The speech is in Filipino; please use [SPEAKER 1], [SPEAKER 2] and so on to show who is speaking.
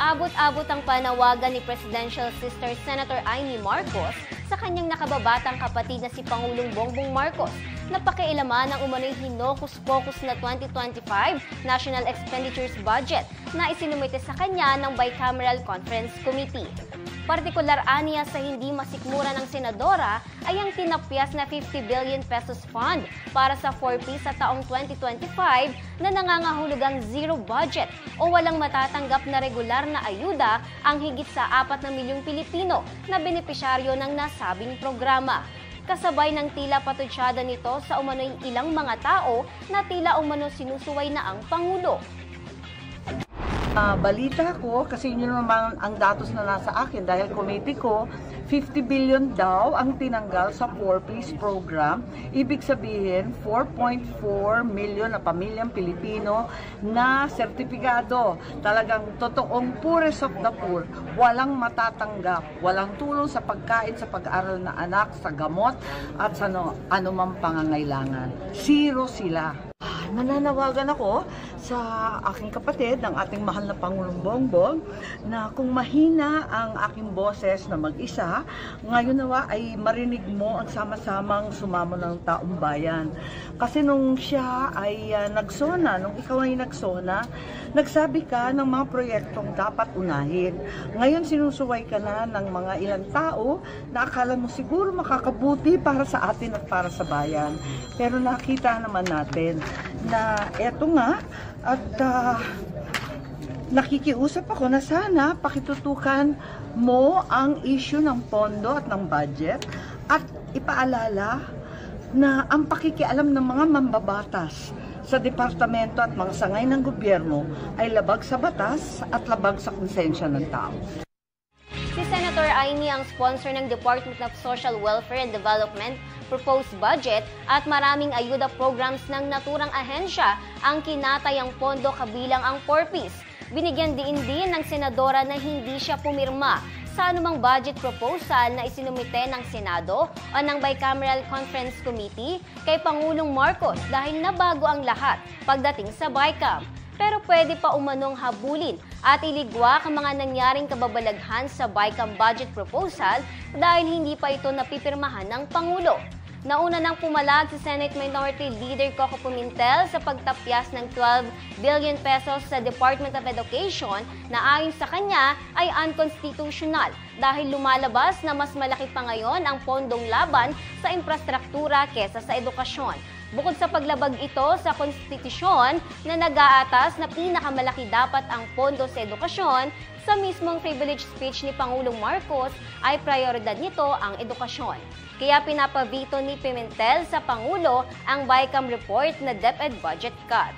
[SPEAKER 1] Abot-abot ang panawagan ni Presidential Sister Senator Amy Marcos sa kanyang nakababatang kapatid na si Pangulong Bongbong Marcos na pakialaman ang umano'y hinokus-pokus na 2025 National Expenditures Budget na isinumite sa kanya ng Bicameral Conference Committee. Partikular aniya sa hindi masikmura ng senadora ay ang tinapyas na 50 billion pesos fund para sa 4P sa taong 2025 na nangangahulugang zero budget o walang matatanggap na regular na ayuda ang higit sa 4 na milyong Pilipino na benepisyaryo ng nasabing programa. Kasabay ng tila patutsada nito sa umano'y ilang mga tao na tila umano sinusuway na ang Pangulo.
[SPEAKER 2] Balita ko, kasi yun naman ang datos na nasa akin dahil committee ko, 50 billion daw ang tinanggal sa 4Ps program. Ibig sabihin, 4.4 million na pamilyang Pilipino na sertipikado. Talagang totoong poorest of the poor. Walang matatanggap, walang tulong sa pagkain, sa pag-aaral na anak, sa gamot at sa anumang pangangailangan. Zero sila. Mananawagan ako sa aking kapatid, ng ating mahal na Pangulong Bongbong, na kung mahina ang aking boses na mag-isa, ngayon nawa ay marinig mo ang sama-samang sumamo ng taong bayan. Kasi nung siya ay nagsona, nung ikaw ay nagsona, nagsabi ka ng mga proyektong dapat unahin. Ngayon sinusuway ka na ng mga ilang tao na akala mo siguro makakabuti para sa atin at para sa bayan. Pero nakita naman natin na eto nga at nakikiusap ako na sana pakitutukan mo ang issue ng pondo at ng budget at ipaalala na ang pakikialam ng mga mambabatas sa departamento at mga sangay ng gobyerno ay labag sa batas at labag sa konsensya ng tao.
[SPEAKER 1] Si Senator Amy ang sponsor ng Department of Social Welfare and Development proposed budget at maraming ayuda programs ng naturang ahensya ang kinatayang pondo kabilang ang 4Ps. Binigyan din ng senadora na hindi siya pumirma sa anumang budget proposal na isinumite ng Senado o ng Bicameral Conference Committee kay Pangulong Marcos dahil nabago ang lahat pagdating sa BICAM. Pero pwede pa umanong habulin at iligwa ang mga nangyaring kababalaghan sa BICAM budget proposal dahil hindi pa ito napipirmahan ng Pangulo. Nauna nang pumalag si Senate Minority Leader Coco Pimentel sa pagtapyas ng 12 billion pesos sa Department of Education na ayon sa kanya ay unconstitutional dahil lumalabas na mas malaki pa ngayon ang pondong laban sa infrastruktura kesa sa edukasyon. Bukod sa paglabag ito sa konstitusyon na nag-aatas na pinakamalaki dapat ang pondo sa edukasyon, sa mismong privilege speech ni Pangulong Marcos ay prioridad nito ang edukasyon. Kaya pinapabito ni Pimentel sa Pangulo ang BICAM report na DepEd budget cut.